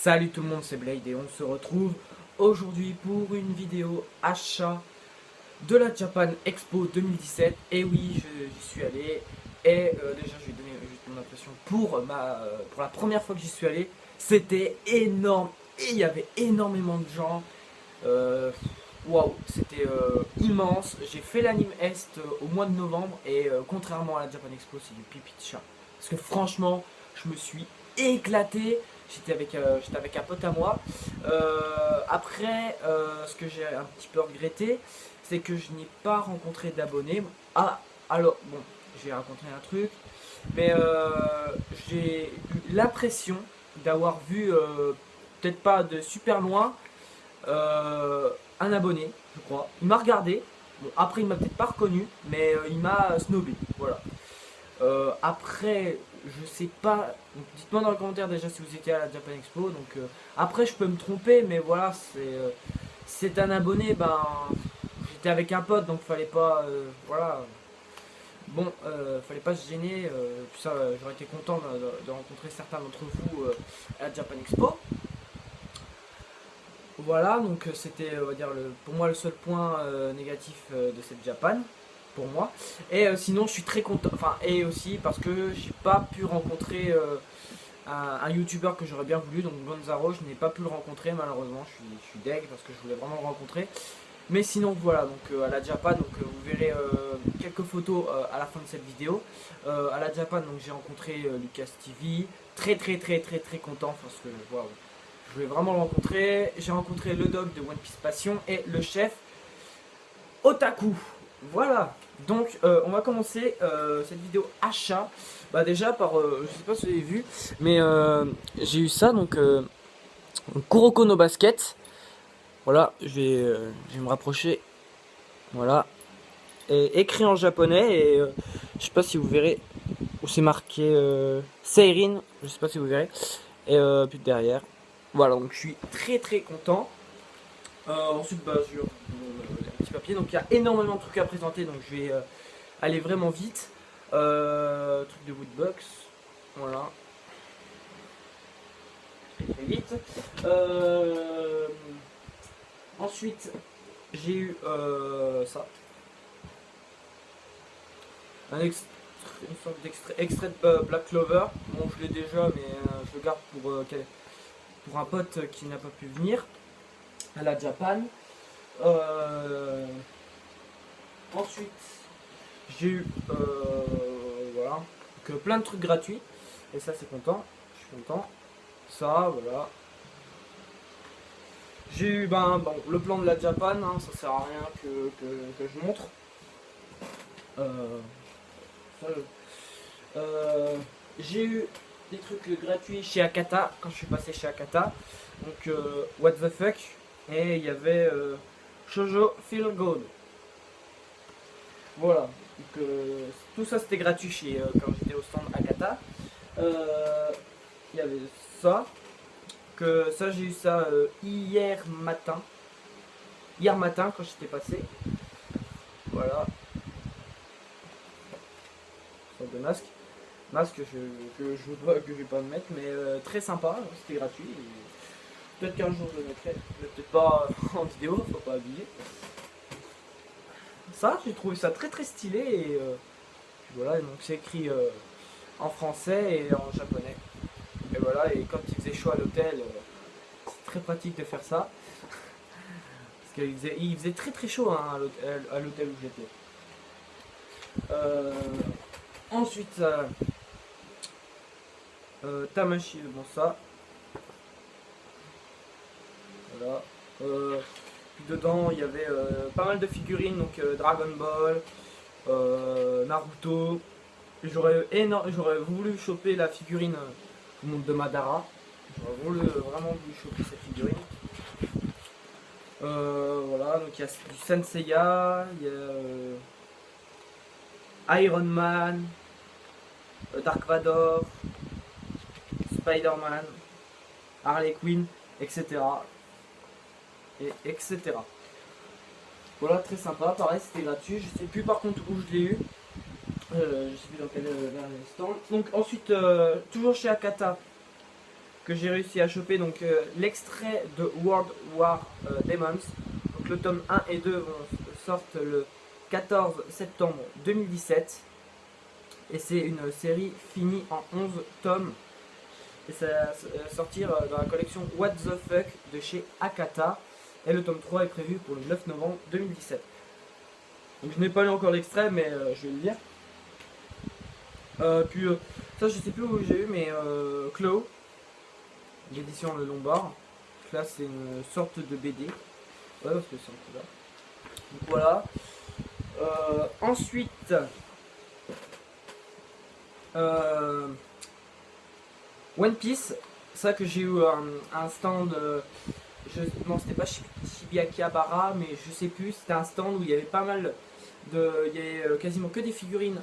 Salut tout le monde, c'est Blade et on se retrouve aujourd'hui pour une vidéo achat de la Japan Expo 2017. Et oui, j'y suis allé et déjà je vais donner juste mon impression pour la première fois que j'y suis allé. C'était énorme et il y avait énormément de gens. Waouh, c'était immense. J'ai fait l'Anime Est au mois de novembre et contrairement à la Japan Expo, c'est du pipi de chat. Parce que franchement, je me suis éclaté. J'étais avec un pote à moi. Après, ce que j'ai un petit peu regretté, c'est que je n'ai pas rencontré d'abonnés. Ah, alors, bon, j'ai rencontré un truc, mais j'ai eu l'impression d'avoir vu, peut-être pas de super loin, un abonné, je crois. Il m'a regardé. Bon, après, il m'a peut-être pas reconnu, mais il m'a snobé. Voilà. Après, je sais pas. Dites-moi dans les commentaires déjà si vous étiez à la Japan Expo. Donc, après, je peux me tromper, mais voilà, c'est un abonné. Ben, j'étais avec un pote, donc fallait pas. Voilà. Bon, fallait pas se gêner. Tout ça, j'aurais été content de rencontrer certains d'entre vous à la Japan Expo. Voilà, donc c'était, on va dire, pour moi le seul point négatif de cette Japan, pour moi. Et sinon, je suis très content, enfin, et aussi parce que j'ai pas pu rencontrer un youtubeur que j'aurais bien voulu, donc Gonzaro, je n'ai pas pu le rencontrer malheureusement, je suis deg parce que je voulais vraiment le rencontrer. Mais sinon, voilà, donc à la Japan, donc vous verrez quelques photos à la fin de cette vidéo. À la Japan, donc j'ai rencontré Lucas TV, très content parce que, waouh. Je voulais vraiment le rencontrer. J'ai rencontré le doc de One Piece Passion et le chef Otaku. Voilà. Donc on va commencer cette vidéo achat. Bah déjà par, je sais pas si vous avez vu, mais j'ai eu ça donc Kuroko no Basket. Voilà, je vais me rapprocher. Voilà. Et écrit en japonais et je sais pas si vous verrez où c'est marqué Seirin. Je sais pas si vous verrez. Et puis derrière. Voilà, donc je suis très content. Ensuite, bah, sur un petit papier, donc il y a énormément de trucs à présenter, donc je vais aller vraiment vite. Truc de Woodbox, voilà. Très vite. Ensuite, j'ai eu ça. Une sorte d'extrait de Black Clover. Bon, je l'ai déjà, mais je le garde pour un pote qui n'a pas pu venir à la Japan. Ensuite, j'ai eu voilà, donc, plein de trucs gratuits. Et ça, c'est content. Je suis content. Ça, voilà. J'ai eu bon, le plan de la Japan. Hein, ça sert à rien que je montre. J'ai eu des trucs gratuits chez Akata quand je suis passé chez Akata. Donc, what the fuck. Et il y avait Shoujo Feel Good. Voilà. Donc, tout ça c'était gratuit quand j'étais au stand Akata. Il y avait ça. Ça j'ai eu ça hier matin. Hier matin quand j'étais passé. Voilà. Sorte de masque. Masque que je vais pas me mettre, mais très sympa. C'était gratuit. Peut-être qu'un jour je le mettrai, mais peut-être pas en vidéo, faut pas abuser. Ça, j'ai trouvé ça très stylé et voilà, donc c'est écrit en français et en japonais. Et voilà, et quand il faisait chaud à l'hôtel, c'est très pratique de faire ça. Parce qu'il faisait très chaud hein, à l'hôtel où j'étais. Ensuite, Tamashi, bon ça. Voilà. Puis dedans il y avait pas mal de figurines, donc Dragon Ball, Naruto. J'aurais voulu choper la figurine de Madara. J'aurais vraiment voulu choper cette figurine. Voilà, donc il y a du Senseiya, il y a Iron Man, Dark Vador, Spider-Man, Harley Quinn, etc. Etc. Voilà, très sympa, pareil c'était gratuit, je sais plus par contre où je l'ai eu, je sais plus dans quel stand. Donc ensuite, toujours chez Akata, que j'ai réussi à choper. Donc l'extrait de World War Demons. Donc le tome 1 et 2 sortent le 14 septembre 2017. Et c'est une série finie en 11 tomes. Et ça va sortir dans la collection What the Fuck de chez Akata. Et le tome 3 est prévu pour le 9 novembre 2017. Donc je n'ai pas lu encore l'extrait, mais je vais le lire. Puis ça je sais plus où j'ai eu, mais Claw, l'édition Le Lombard. Donc là c'est une sorte de BD. Ouais, parce que c'est un peu là. Donc voilà. Ensuite, One Piece, ça que j'ai eu un stand, non c'était pas Shibuya-Bara, mais je sais plus, c'était un stand où il y avait pas mal de, il y avait quasiment que des figurines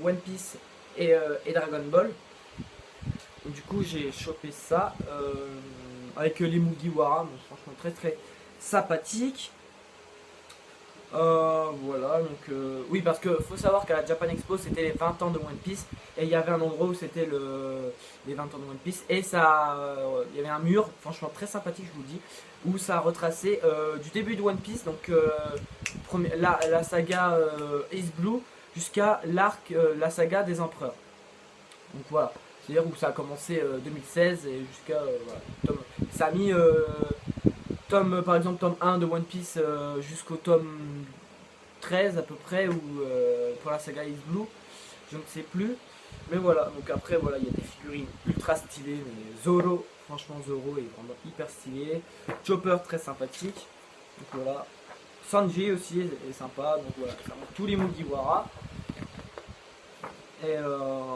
One Piece et Dragon Ball. Donc, du coup j'ai chopé ça avec les Mugiwara, donc franchement très très sympathique. Voilà, donc oui, parce que faut savoir qu'à la Japan Expo c'était les 20 ans de One Piece, et il y avait un endroit où c'était les 20 ans de One Piece, et ça il y avait un mur franchement très sympathique, je vous le dis, où ça retraçait du début de One Piece, donc la saga Ace Blue jusqu'à l'arc la saga des empereurs. Donc voilà, c'est à dire où ça a commencé 2016 et jusqu'à voilà, ça a mis par exemple tome 1 de One Piece jusqu'au tome 13 à peu près, ou pour la saga Is Blue, je ne sais plus. Mais voilà, donc après voilà, il y a des figurines ultra stylées, mais Zoro, franchement Zoro est vraiment hyper stylé. Chopper très sympathique. Donc voilà. Sanji aussi est sympa, donc voilà, tous les Mugiwara. Et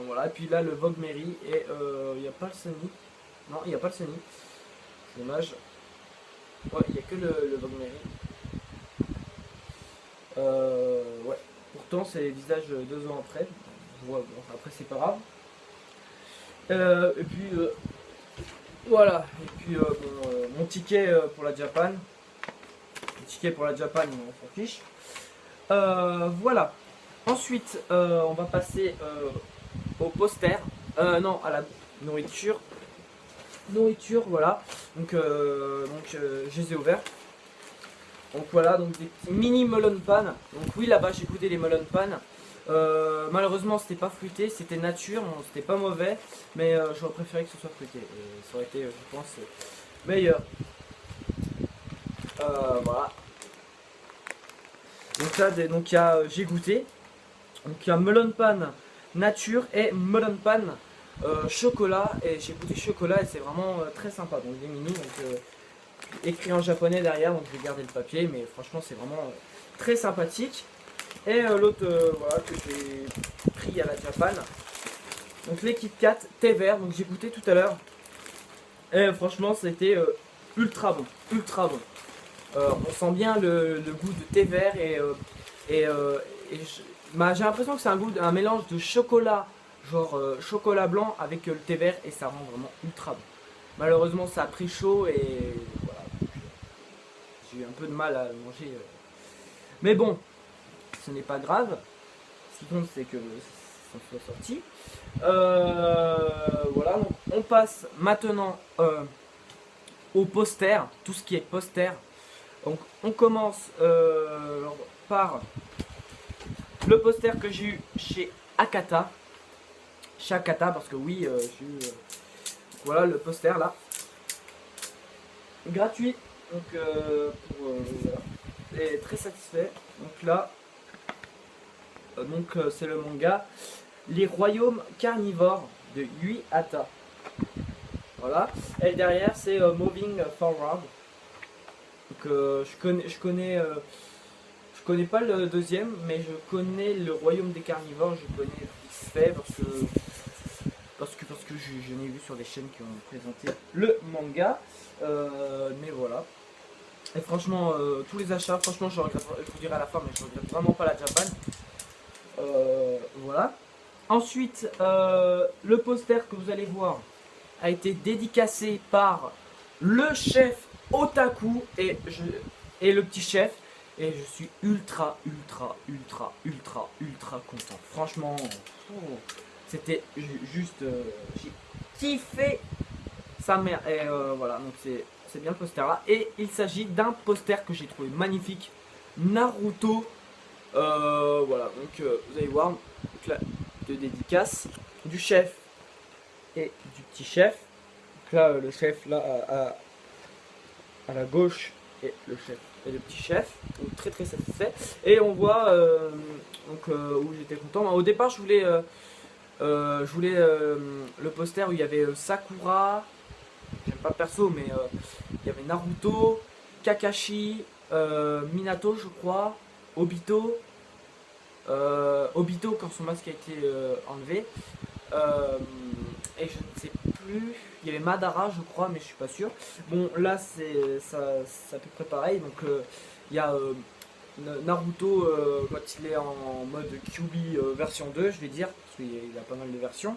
voilà, et puis là le Vogue Mary, et il n'y a pas le Sunny. Non, il n'y a pas le Sunny. C'est dommage. Ouais, il n'y a que le Vogue Mary. Ouais. Pourtant, c'est les visages 2 ans après. Je vois, bon, après, c'est pas grave. Et puis, voilà. Et puis, bon, mon ticket pour la Japan. Le ticket pour la Japan, on s'en fiche. Voilà. Ensuite, on va passer au poster. Non, à la nourriture. Nourriture, voilà. Donc, je les ai ouverts. Donc voilà, donc des petits mini melon pan. Donc oui, là-bas j'ai goûté les melon pan. Malheureusement c'était pas fruité, c'était nature, bon, c'était pas mauvais, mais j'aurais préféré que ce soit fruité. Et ça aurait été, je pense, meilleur. Voilà. Donc ça, donc j'ai goûté. Donc il y a melon pan nature et melon pan chocolat. Et j'ai goûté chocolat et c'est vraiment très sympa. Donc des mini, donc écrit en japonais derrière, donc je vais garder le papier, mais franchement c'est vraiment très sympathique. Et l'autre voilà, que j'ai pris à la Japan, donc les Kit Kat thé vert, donc j'ai goûté tout à l'heure, et franchement c'était ultra bon, ultra bon. On sent bien le goût de thé vert, j'ai l'impression que c'est un mélange de chocolat, genre chocolat blanc avec le thé vert, et ça rend vraiment ultra bon. Malheureusement ça a pris chaud et voilà, j'ai eu un peu de mal à le manger. Mais bon, ce n'est pas grave. Ce qui compte c'est que ça soit sorti. Voilà, donc on passe maintenant au poster, tout ce qui est poster. Donc on commence par le poster que j'ai eu chez Akata. Chez Akata, parce que oui, j'ai eu... voilà le poster là, gratuit, donc voilà, et très satisfait. Donc là, c'est le manga Les Royaumes Carnivores de Yui Hata. Voilà, et derrière c'est Moving Forward. Donc je connais pas le deuxième, mais je connais le Royaume des Carnivores, je connais vite fait parce que je n'ai vu sur des chaînes qui ont présenté le manga, mais voilà. Et franchement, tous les achats, franchement, je vous dirai à la fin, mais je regrette vraiment pas la Japan. Voilà. Ensuite, le poster que vous allez voir a été dédicacé par le chef Otaku et le petit chef. Et je suis ultra content. Franchement, c'était juste, j'ai kiffé sa mère. Et voilà, donc c'est bien le poster là. Et il s'agit d'un poster que j'ai trouvé magnifique. Naruto. Voilà, donc vous allez voir. Donc là, de dédicace du chef et du petit chef. Donc là, le chef là à la gauche et le chef et le petit chef. Donc très très satisfait. Et on voit donc où j'étais content. Au départ, je voulais le poster où il y avait Sakura. J'aime pas perso, mais il y avait Naruto, Kakashi, Minato, je crois, Obito. Obito quand son masque a été enlevé. Et je ne sais plus. Il y avait Madara, je crois, mais je suis pas sûr. Bon, là, c'est à peu près pareil. Donc, il y a Naruto quand il est en mode QB version 2, je vais dire, parce qu'il a pas mal de versions.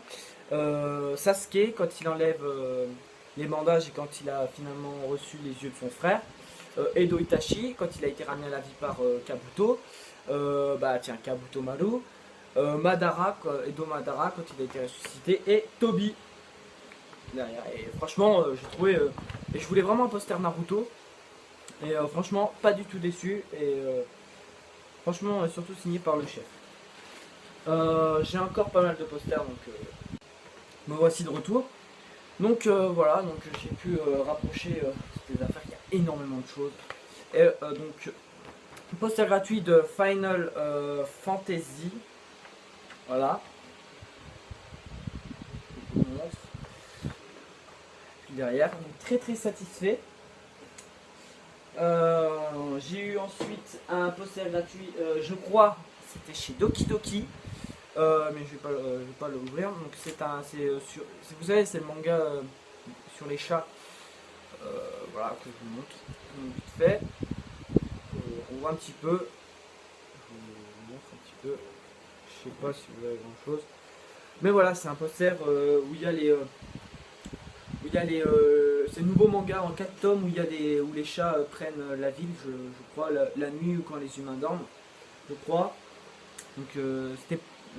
Sasuke quand il enlève les bandages et quand il a finalement reçu les yeux de son frère. Edo Itachi quand il a été ramené à la vie par Kabuto. Bah tiens, Kabuto Maru. Madara, Edo Madara quand il a été ressuscité. Et Tobi derrière. Et franchement, j'ai trouvé. Et je voulais vraiment un poster Naruto. Et franchement, pas du tout déçu. Et franchement, surtout signé par le chef. J'ai encore pas mal de posters, donc me voici de retour. Donc voilà, donc j'ai pu rapprocher des affaires, il y a énormément de choses. Et donc, poster gratuit de Final Fantasy. Voilà. Je vous montre. Puis derrière, donc, très très satisfait. J'ai eu ensuite un poster gratuit, je crois, c'était chez Doki Doki. Mais je vais pas l'ouvrir. Donc vous savez, c'est le manga sur les chats. Voilà, que je vous montre vite fait. On voit un petit peu. Je vous montre un petit peu. Je sais pas si vous avez grand chose. Mais voilà, c'est un poster où il y a les. C'est un nouveau manga en 4 tomes où les chats prennent la ville, je crois, la nuit ou quand les humains dorment, je crois. Donc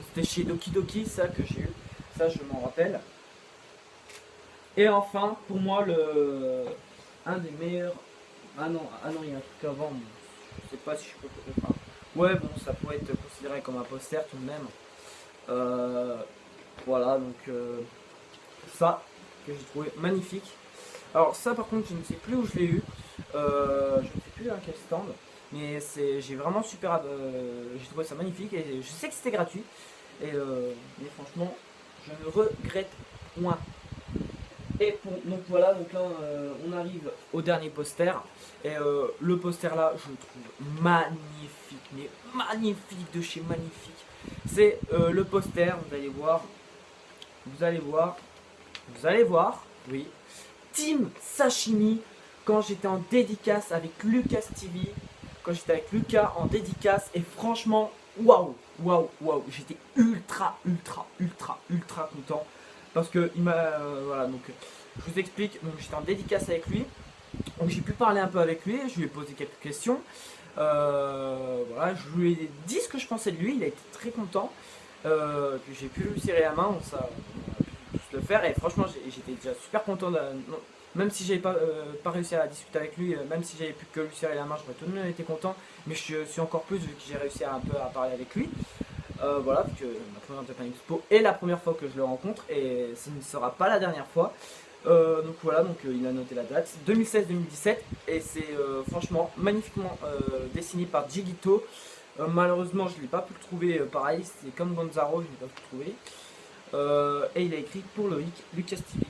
c'était chez Doki Doki, ça que j'ai eu, ça je m'en rappelle. Et enfin, pour moi, un des meilleurs. Ah non, il y a un truc avant, mais je sais pas si je peux. Enfin, ouais, bon, ça pourrait être considéré comme un poster tout de même. Voilà, donc ça que j'ai trouvé magnifique. Alors ça par contre je ne sais plus où je l'ai eu, je ne sais plus à quel stand, mais j'ai vraiment j'ai trouvé ça magnifique et je sais que c'était gratuit, et mais franchement je ne regrette point. Et donc voilà, donc là on arrive au dernier poster, et le poster là je le trouve magnifique, mais magnifique de chez magnifique. C'est le poster, vous allez voir, oui. Team Sashimi, quand j'étais en dédicace avec Lucas TV, quand j'étais avec Lucas en dédicace, et franchement, waouh, j'étais ultra content, parce que il m'a, voilà, donc je vous explique, donc j'étais en dédicace avec lui, donc j'ai pu parler un peu avec lui, je lui ai posé quelques questions, voilà, je lui ai dit ce que je pensais de lui, il a été très content, puis j'ai pu lui serrer la main, ça le faire, et franchement j'étais déjà super content même si j'avais pas réussi à discuter avec lui, même si j'avais pu que lui serrer la main, j'aurais tout de même été content, mais je suis encore plus vu que j'ai réussi un peu à parler avec lui. Voilà, parce que ma première Japan Expo est la première fois que je le rencontre, et ce ne sera pas la dernière fois. Donc voilà, donc il a noté la date 2016-2017, et c'est franchement magnifiquement dessiné par Jigito. Malheureusement je ne l'ai pas pu le trouver, pareil, c'est comme Gonzaro, je ne l'ai pas pu le trouver. Et il a écrit pour Loïc, Lucas TV.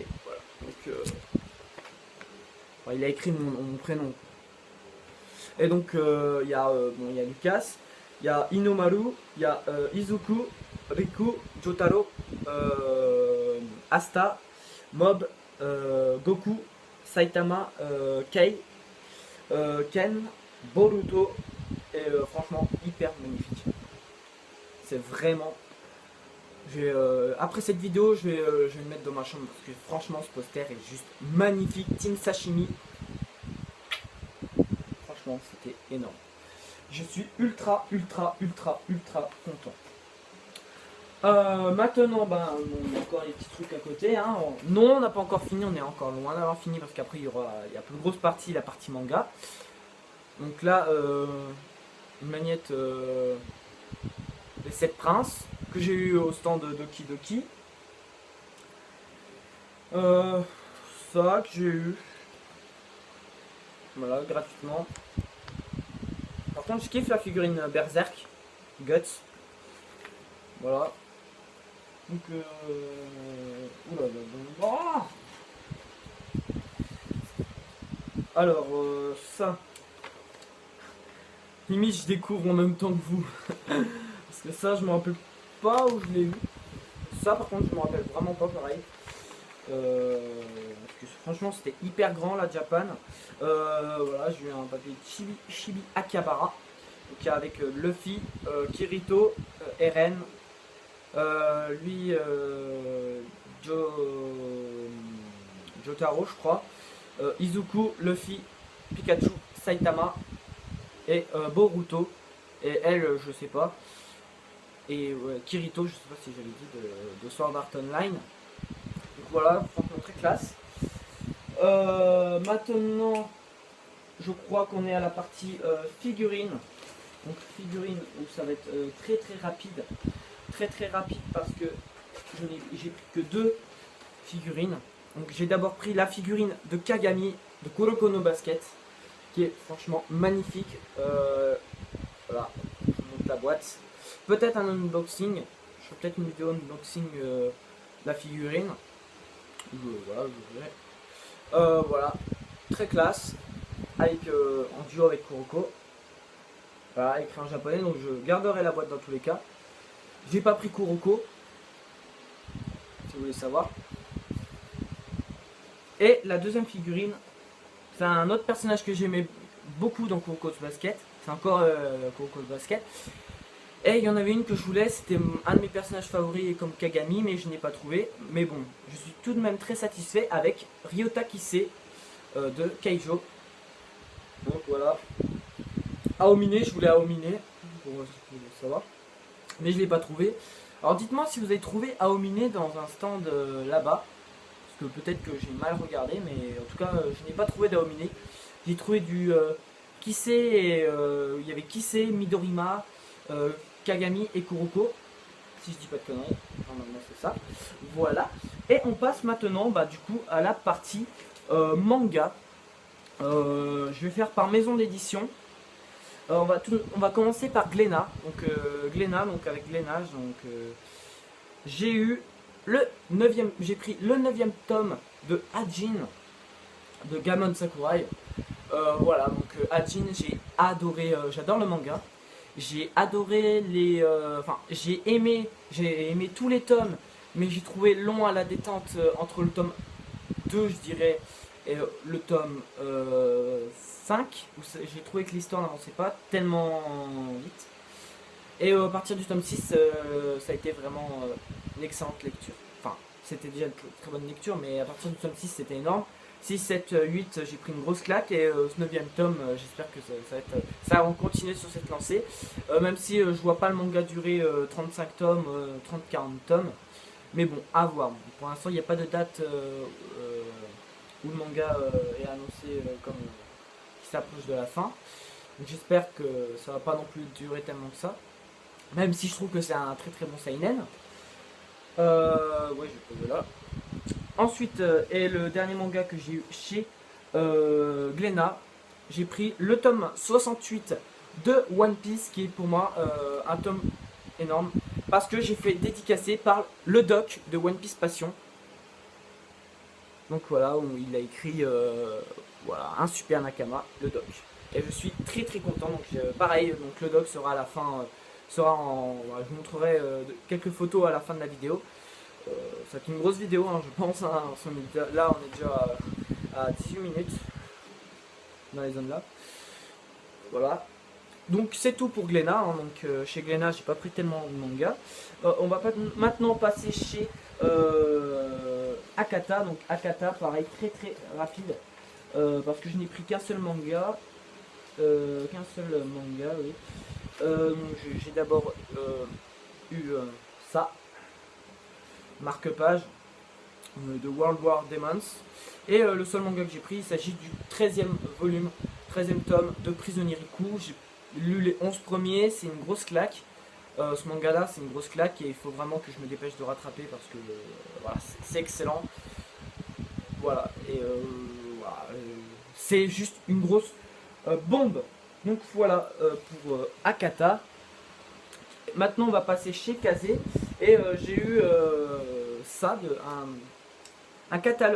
Et voilà. Donc, il a écrit mon prénom. Et donc il y a Lucas, il y a Inomaru, il y a Izuku, Riku, Jotaro, Asta, Mob, Goku, Saitama, Kei, Ken, Boruto, et franchement hyper magnifique. C'est vraiment. Après cette vidéo, je vais le mettre dans ma chambre parce que franchement ce poster est juste magnifique. Team Sashimi. Franchement, c'était énorme. Je suis ultra content. Maintenant, ben, on a encore les petits trucs à côté. Hein. Non, on n'a pas encore fini, on est encore loin d'avoir fini parce qu'après il y aura la plus grosse partie, la partie manga. Donc là, une magnette Les 7 Princes que j'ai eu au stand de Doki Doki. Ça que j'ai eu. Voilà, gratuitement. Par contre, je kiffe la figurine Berserk Guts. Voilà. Donc, oula, oh, alors, ça. Limite, je découvre en même temps que vous. Parce que ça, je me rappelle pas où je l'ai eu. Ça, par contre, je me rappelle vraiment pas pareil. Parce que franchement, c'était hyper grand la Japan. Voilà, j'ai eu un papier Chibi Akihabara. Donc, avec Luffy, Kirito, Eren. Lui, Jotaro, je crois. Izuku, Luffy, Pikachu, Saitama et Boruto. Et elle, je sais pas. Et Kirito, je sais pas si j'avais dit, de Sword Art Online. Donc voilà, franchement très classe. Maintenant, je crois qu'on est à la partie figurine. Donc figurine où ça va être très rapide. Très rapide parce que j'ai pris que 2 figurines. Donc j'ai d'abord pris la figurine de Kagami de Kuroko no Basket qui est franchement magnifique. Voilà, je vous montre la boîte. Peut-être un unboxing. Je ferai peut-être une vidéo unboxing de la figurine. Voilà, je verrai. Voilà, très classe. Avec, en duo avec Kuroko. Voilà, écrit en japonais. Donc je garderai la boîte dans tous les cas. J'ai pas pris Kuroko. Si vous voulez savoir. Et la deuxième figurine, c'est un autre personnage que j'aimais beaucoup dans Kuroko's Basket. C'est encore Kuroko's Basket. Et il y en avait une que je voulais, c'était un de mes personnages favoris comme Kagami, mais je n'ai pas trouvé. Mais bon, je suis tout de même très satisfait avec Ryota Kise de Keijo. Donc voilà. Aomine, je voulais Aomine, pour savoir. Mais je ne l'ai pas trouvé. Alors dites-moi si vous avez trouvé Aomine dans un stand là-bas. Parce que peut-être que j'ai mal regardé, mais en tout cas, je n'ai pas trouvé d'Aomine. J'ai trouvé du Kise, et il y avait Kise, Midorima, Kagami et Kuroko. Si je dis pas de conneries, normalement c'est ça. Voilà. Et on passe maintenant, bah, du coup, à la partie manga. Je vais faire par maison d'édition. On va commencer par Glénat. Donc Glénat, donc avec Glénat, donc j'ai eu j'ai pris le 9e tome de Hajin de Gamon Sakurai. Voilà, donc Hajin, j'ai adoré, j'adore le manga. J'ai adoré enfin, j'ai aimé tous les tomes, mais j'ai trouvé long à la détente entre le tome 2, je dirais, et le tome 5, où j'ai trouvé que l'histoire n'avançait pas tellement vite. Et à partir du tome 6, ça a été vraiment une excellente lecture. Enfin, c'était déjà une très bonne lecture, mais à partir du tome 6, c'était énorme. 6, 7, 8, j'ai pris une grosse claque. Et ce 9e tome, j'espère que ça va continuer sur cette lancée. Même si je vois pas le manga durer 35 tomes, 30-40 tomes. Mais bon, à voir. Pour l'instant, il n'y a pas de date où le manga est annoncé comme qui s'approche de la fin. J'espère que ça va pas non plus durer tellement que ça. Même si je trouve que c'est un très bon seinen. Ouais, je vais poser là. Ensuite, et le dernier manga que j'ai eu chez Glénat, j'ai pris le tome 68 de One Piece, qui est pour moi un tome énorme, parce que j'ai fait dédicacer par le doc de One Piece Passion. Donc voilà, où il a écrit voilà, un super Nakama, le doc. Et je suis très content. Donc pareil, donc le doc sera à la fin, je vous montrerai quelques photos à la fin de la vidéo. Ça va être une grosse vidéo, hein, je pense. Hein, là, on est déjà à 18 minutes dans les zones là. Voilà. Donc c'est tout pour Glénat. Hein, donc chez Glénat, j'ai pas pris tellement de manga. On va maintenant passer chez Akata. Donc Akata, pareil, très rapide. Parce que je n'ai pris qu'un seul manga. Oui. J'ai d'abord eu ça. marque-page de World War Demons. Et le seul manga que j'ai pris, il s'agit du 13e volume, 13e tome de Prisonnier Riku. J'ai lu les 11 premiers, c'est une grosse claque. Ce manga là c'est une grosse claque et il faut vraiment que je me dépêche de rattraper parce que voilà, c'est excellent. Voilà, et voilà, c'est juste une grosse bombe. Donc voilà pour Akata. Maintenant on va passer chez Kazé et j'ai eu ça,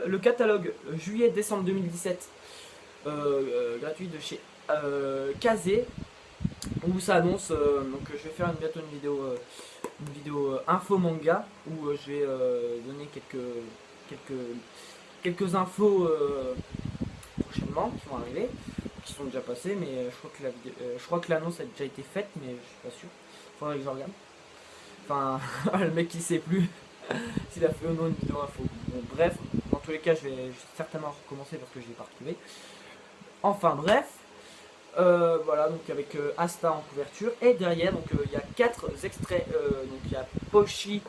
le catalogue juillet-décembre 2017 gratuit de chez Kazé, où ça annonce, donc je vais faire bientôt une vidéo info manga où je vais donner quelques infos prochainement qui vont arriver, qui sont déjà passées, mais je crois que l'annonce a déjà été faite, mais je suis pas sûr. Faudrait que je regarde. Enfin, le mec qui sait plus s'il a fait ou non une vidéo info. Bon, bref, dans tous les cas, je vais certainement recommencer parce que je l'ai pas retrouvé. Enfin bref, voilà, donc avec Asta en couverture, et derrière, donc il y a 4 extraits. Donc il y a Poshi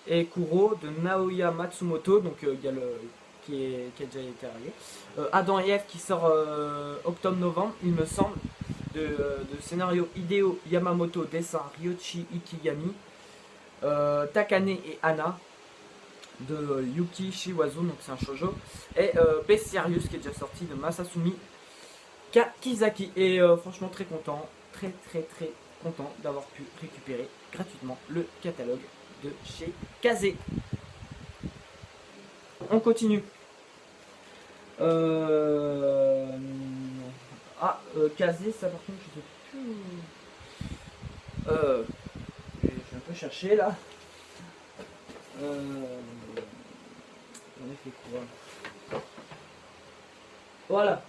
et Kuro de Naoya Matsumoto, donc il y a qui a déjà été arrivé. Adam et Eve qui sort octobre-novembre, il me semble, de scénario Hideo Yamamoto, dessin Ryoichi Ikigami, Takane et Anna de Yuki Shiwazu, donc c'est un shoujo, et Bestiarius qui est déjà sorti de Masasumi Kizaki. Et franchement très content, très content d'avoir pu récupérer gratuitement le catalogue de chez Kazé. On continue. Kazé, ça par contre je sais plus. Je vais un peu chercher là. On a fait quoi? Voilà.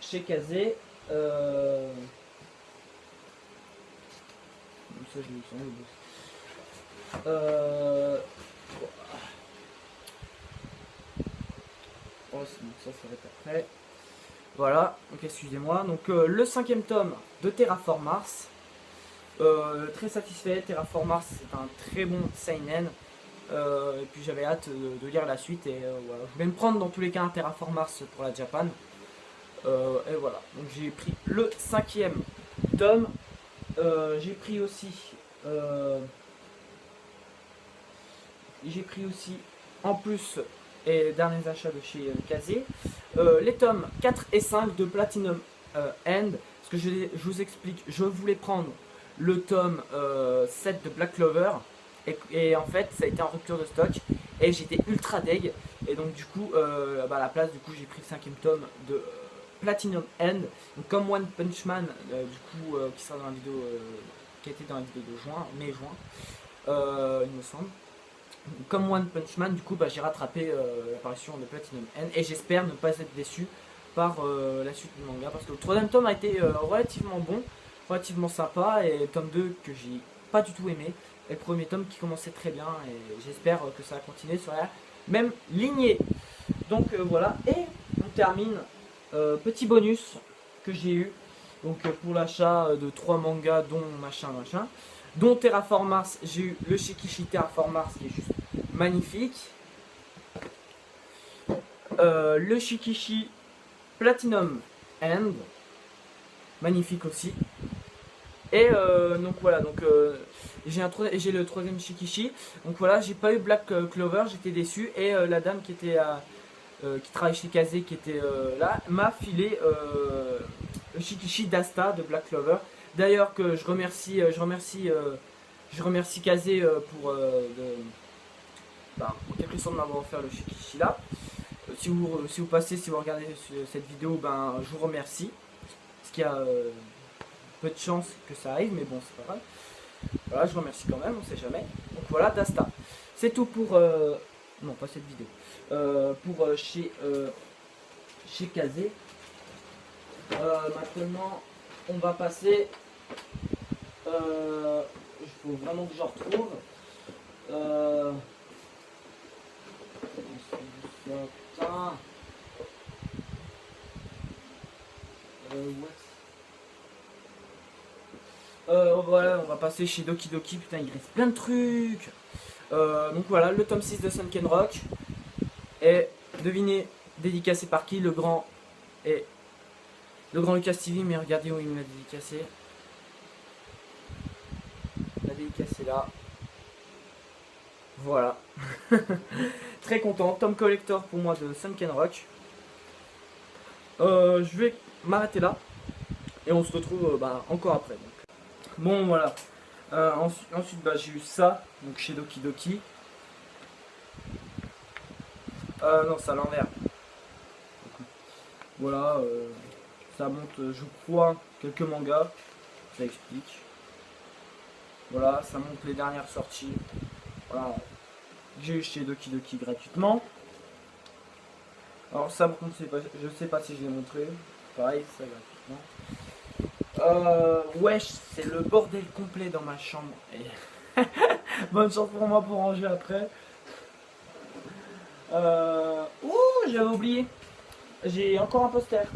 Chez Kazé. Ça je le sens. Oh, ça va être après. Voilà, donc excusez-moi. Donc le 5e tome de Terraform Mars. Très satisfait. Terraform Mars c'est un très bon seinen. Et puis j'avais hâte de lire la suite. Et voilà, je vais me prendre dans tous les cas un Terraform Mars pour la Japan. Et voilà, donc j'ai pris le 5e tome. J'ai pris aussi en plus, et derniers achats de chez Kazé, les tomes 4 et 5 de Platinum End. Parce que je vous explique, je voulais prendre le tome 7 de Black Clover, et en fait ça a été en rupture de stock et j'étais ultra deg, et donc du coup à la place, du coup j'ai pris le 5e tome de Platinum End, donc comme One Punch Man, qui sera dans la vidéo, qui a été dans la vidéo de mai-juin, il me semble. Comme One Punch Man, du coup j'ai rattrapé l'apparition de Platinum End, et j'espère ne pas être déçu par la suite du manga, parce que le 3e tome a été relativement bon, relativement sympa, et le tome 2 que j'ai pas du tout aimé, et le premier tome qui commençait très bien, et j'espère que ça va continuer sur la même lignée. Donc voilà, et on termine, petit bonus que j'ai eu, donc pour l'achat de 3 mangas, dont dont Terraform Mars. J'ai eu le Shikishi Terraform Mars qui est juste magnifique, le Shikishi Platinum End, magnifique aussi, et donc voilà, donc j'ai le 3e Shikishi. Donc voilà, j'ai pas eu Black Clover, j'étais déçu, et la dame qui était qui travaille chez Kazé, qui était là, m'a filé le Shikishi d'Asta de Black Clover. D'ailleurs que je remercie Kazé pour quelque sorte de m'avoir offert le Shikishi là. Si vous passez, si vous regardez cette vidéo, je vous remercie. Parce qu'il y a peu de chances que ça arrive, mais bon, c'est pas grave. Voilà, je remercie quand même, on sait jamais. Donc voilà, d'Asta. C'est tout pour... non, pas cette vidéo. Pour chez Kazé. Maintenant, on va passer... il faut vraiment que je retrouve. Voilà, on va passer chez Doki Doki. Putain, il reste plein de trucs. Donc voilà, le tome 6 de Sunken Rock. Et devinez, dédicacé par qui? Le grand Lucas TV, mais regardez où il me l'a dédicacé. La dédicacé là. Voilà. Très content. Tome collector pour moi de Sunken Rock. Je vais m'arrêter là. Et on se retrouve encore après. Donc. Bon voilà. Ensuite j'ai eu ça. Donc chez Doki Doki. Non, c'est à l'envers. Voilà. Ça monte, je crois, quelques mangas. Ça explique. Voilà, ça montre les dernières sorties. Voilà. J'ai eu chez Doki Doki gratuitement. Alors ça par contre je sais pas si je l'ai montré. Pareil, ça gratuitement. Wesh, c'est le bordel complet dans ma chambre. Et bonne chance pour moi pour ranger après. Ouh, j'avais oublié. J'ai encore un poster.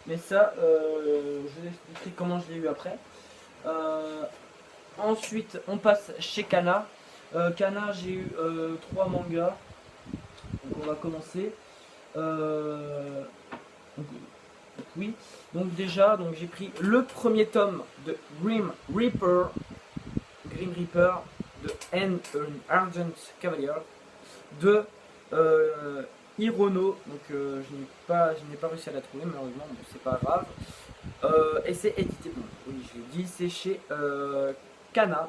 Mais ça, je vais expliquer comment je l'ai eu après. Ensuite, on passe chez Kana. Kana, j'ai eu 3 mangas. Donc on va commencer. Oui. Donc déjà, j'ai pris le premier tome de Grim Reaper de N Argent Cavalier de Hirono. Donc je n'ai pas réussi à la trouver malheureusement, mais c'est pas grave. Et c'est édité, bon, oui je l'ai dit, c'est chez Kana.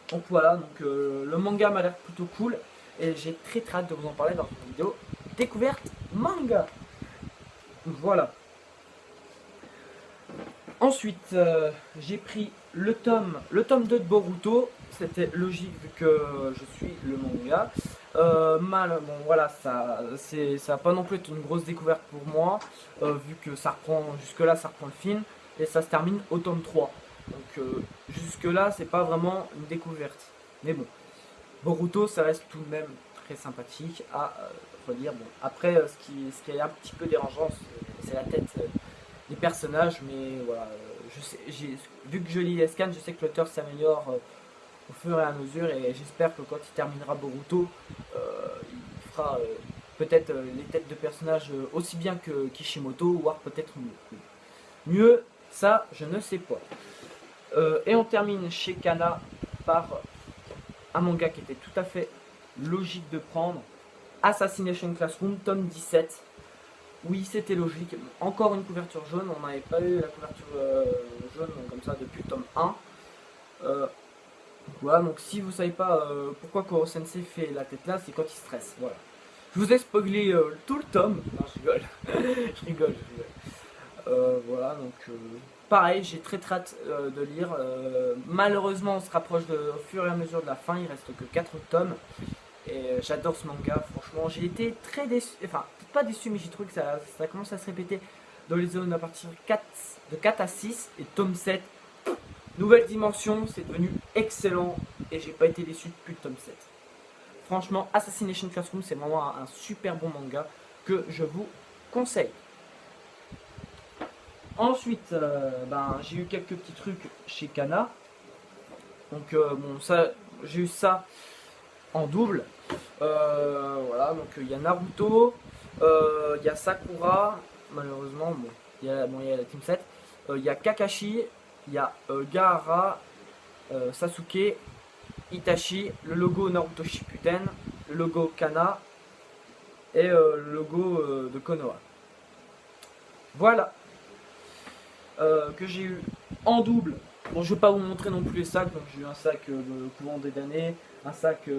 Donc voilà, donc le manga m'a l'air plutôt cool et j'ai très hâte de vous en parler dans une vidéo découverte manga. Voilà. Ensuite, j'ai pris le tome 2 de Boruto. C'était logique vu que je suis le manga. Bon voilà, ça n'a pas non plus été une grosse découverte pour moi, vu que ça reprend, jusque là ça reprend le film, et ça se termine au tome 3. Donc jusque là c'est pas vraiment une découverte. Mais bon, Boruto ça reste tout de même très sympathique à relire. Bon, après ce qui est un petit peu dérangeant, c'est la tête des personnages, mais voilà, vu que je lis les scans, je sais que l'auteur s'améliore au fur et à mesure, et j'espère que quand il terminera Boruto, il fera peut-être les têtes de personnages aussi bien que Kishimoto, voire peut-être mieux. Mieux, ça je ne sais pas. Et on termine chez Kana par un manga qui était tout à fait logique de prendre, Assassination Classroom, tome 17. Oui, c'était logique. Encore une couverture jaune. On n'avait pas eu la couverture jaune comme ça depuis le tome 1. Voilà, donc si vous savez pas pourquoi Koro Sensei fait la tête là, c'est quand il stresse. Voilà. Je vous ai spoilé tout le tome. Non, je rigole. je rigole. Voilà, donc pareil, j'ai très hâte de lire. Malheureusement, on se rapproche au fur et à mesure de la fin. Il reste que 4 tomes. Et j'adore ce manga, franchement. J'ai été très déçu, enfin, pas déçu, mais j'ai trouvé que ça commence à se répéter dans les zones à partir de 4 à 6. Et tome 7, nouvelle dimension, c'est devenu excellent. Et j'ai pas été déçu depuis le tome 7. Franchement, Assassination Classroom, c'est vraiment un super bon manga que je vous conseille. Ensuite, j'ai eu quelques petits trucs chez Kana. Donc, bon, ça, j'ai eu ça en double. Voilà, donc il y a Naruto, il y a Sakura, malheureusement, bon, il y a la Team 7, il y a Kakashi, il y a Gaara, Sasuke, Itachi, le logo Naruto Shippuden, le logo Kana et le logo de Konoha. Voilà, que j'ai eu en double. Bon, je vais pas vous montrer non plus les sacs, donc j'ai eu un sac de couvent des damnés, un sac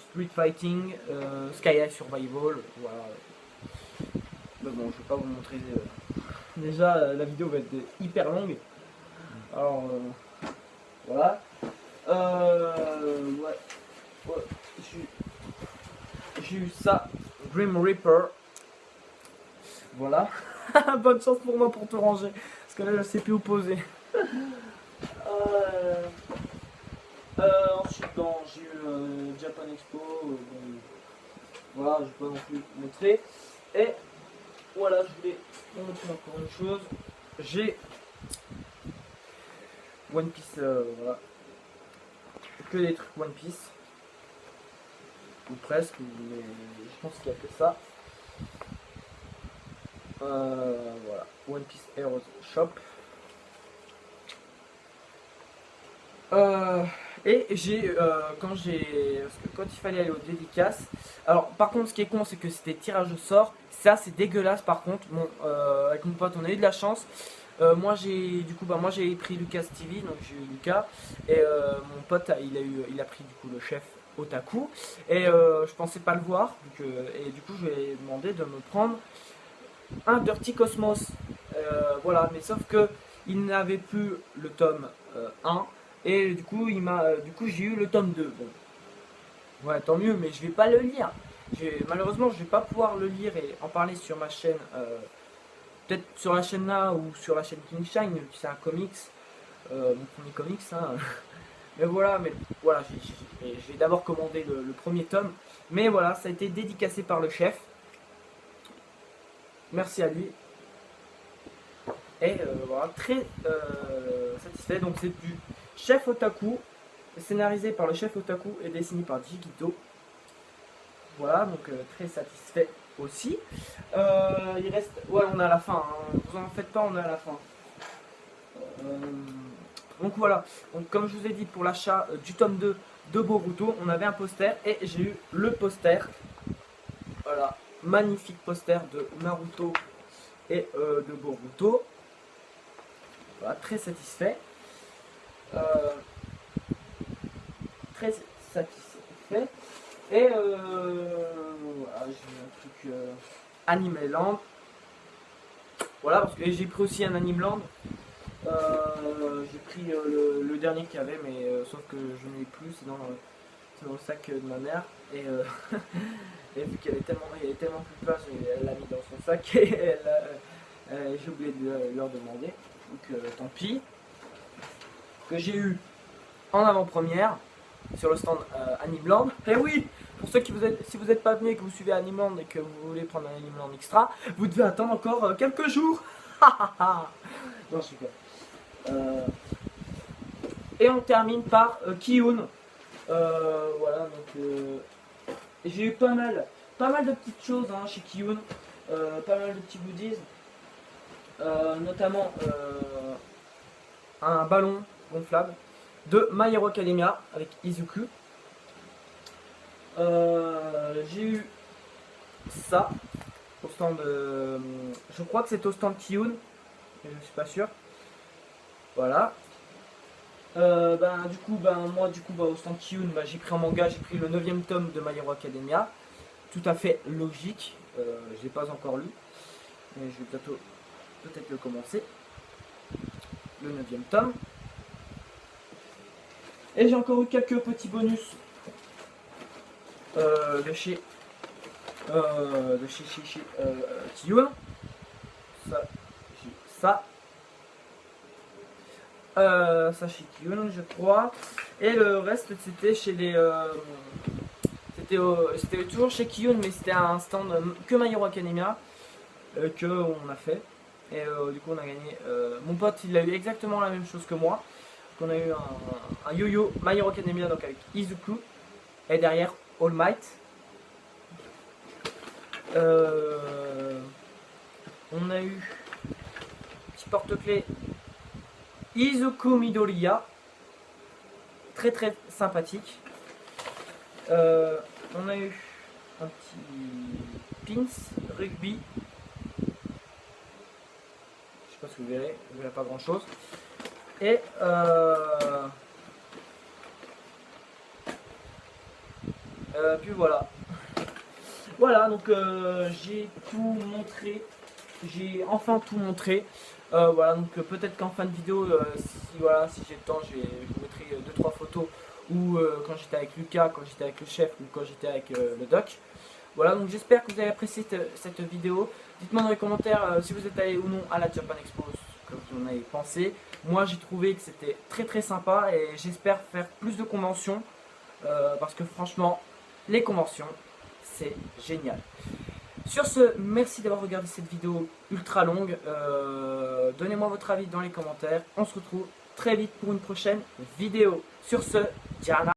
Street Fighting, Sky High Survival, voilà. Mais bon, je vais pas vous montrer. Déjà, la vidéo va être hyper longue. Alors, voilà. Ouais. J'ai eu ça, Grim Reaper. Voilà. Bonne chance pour moi pour tout ranger. Parce que là, je sais plus où poser. Ensuite, j'ai eu Japan Expo. Voilà, je vais pas non plus montrer. Et voilà, je voulais vous montrer encore une chose. J'ai One Piece, voilà. que des trucs One Piece. Ou presque, mais je pense qu'il n'y a que ça. Voilà, One Piece Heroes Shop. Et j'ai, parce que quand il fallait aller aux dédicaces, alors par contre ce qui est con c'est que c'était tirage au sort, ça c'est dégueulasse par contre, bon, avec mon pote on a eu de la chance, moi j'ai pris Lucas TV, donc j'ai eu Lucas, et mon pote il a pris du coup le chef Otaku, et je pensais pas le voir, et du coup je lui ai demandé de me prendre un Dirty Cosmos, voilà, mais sauf que il n'avait plus le tome 1, et du coup j'ai eu le tome 2. Bon, ouais, tant mieux, mais je vais pas le lire. Malheureusement, je vais pas pouvoir le lire et en parler sur ma chaîne, peut-être sur la chaîne là ou sur la chaîne King Shine, qui c'est un comics, mon premier comics, hein. Mais voilà, je vais d'abord commander le premier tome, mais voilà, ça a été dédicacé par le chef. Merci à lui. Et voilà, très satisfait. Donc c'est du Chef Otaku, scénarisé par le Chef Otaku et dessiné par Jigito. Voilà, donc très satisfait aussi. Il reste... Ouais, on est à la fin, hein. Vous en faites pas, on est à la fin. Donc voilà, donc, comme je vous ai dit, pour l'achat du tome 2 de Boruto, on avait un poster et j'ai eu le poster. Voilà, magnifique poster de Naruto et de Boruto. Voilà, très satisfait. Très satisfait. Et voilà, j'ai un truc Animeland. Voilà, parce que j'ai pris aussi un Animeland. J'ai pris le dernier qu'il y avait, mais sauf que je n'ai plus, c'est dans le sac de ma mère. Et, et vu qu'il y avait tellement plus de place, elle l'a mis dans son sac et j'ai oublié de leur demander. Donc tant pis. Que j'ai eu en avant-première sur le stand Animeland. Et oui, pour ceux si vous n'êtes pas venu et que vous suivez Animeland et que vous voulez prendre un Animeland extra, vous devez attendre encore quelques jours. Non, super. Et on termine par Kiyun. Voilà, donc j'ai eu pas mal de petites choses hein, chez Kiyun, pas mal de petits goodies, notamment un ballon gonflable de My Hero Academia avec Izuku. J'ai eu ça au stand, je crois que c'est au stand Kiyun, mais je suis pas sûr. Voilà. Moi au stand Kiyun, j'ai pris un manga, j'ai pris le 9ème tome de My Hero Academia. Tout à fait logique. Je l'ai pas encore lu, mais je vais bientôt peut-être le commencer. Le 9ème tome. Et j'ai encore eu quelques petits bonus de chez Kiyun. Ça chez Kiyun, je crois. Et le reste, c'était chez les... c'était toujours chez Kiyun, mais c'était un stand que My Hero Academia que on a fait. Et du coup, on a gagné... mon pote, il a eu exactement la même chose que moi. Donc, on a eu un yo-yo My Hero Academia, donc avec Izuku. Et derrière, All Might. On a eu petit porte-clés Izuku Midoriya, très très sympathique. On a eu un petit pins rugby. Je sais pas si vous verrez, pas grand chose. Et puis voilà. Voilà, donc j'ai tout montré. J'ai enfin tout montré. Voilà, donc peut-être qu'en fin de vidéo, si j'ai le temps, je vous mettrai 2-3 photos ou quand j'étais avec Lucas, quand j'étais avec le chef ou quand j'étais avec le doc. Voilà, donc j'espère que vous avez apprécié cette vidéo. Dites-moi dans les commentaires si vous êtes allé ou non à la Japan Expo, ce que vous en avez pensé. Moi j'ai trouvé que c'était très très sympa et j'espère faire plus de conventions parce que franchement, les conventions, c'est génial. Sur ce, merci d'avoir regardé cette vidéo ultra longue. Donnez-moi votre avis dans les commentaires. On se retrouve très vite pour une prochaine vidéo. Sur ce, Diana.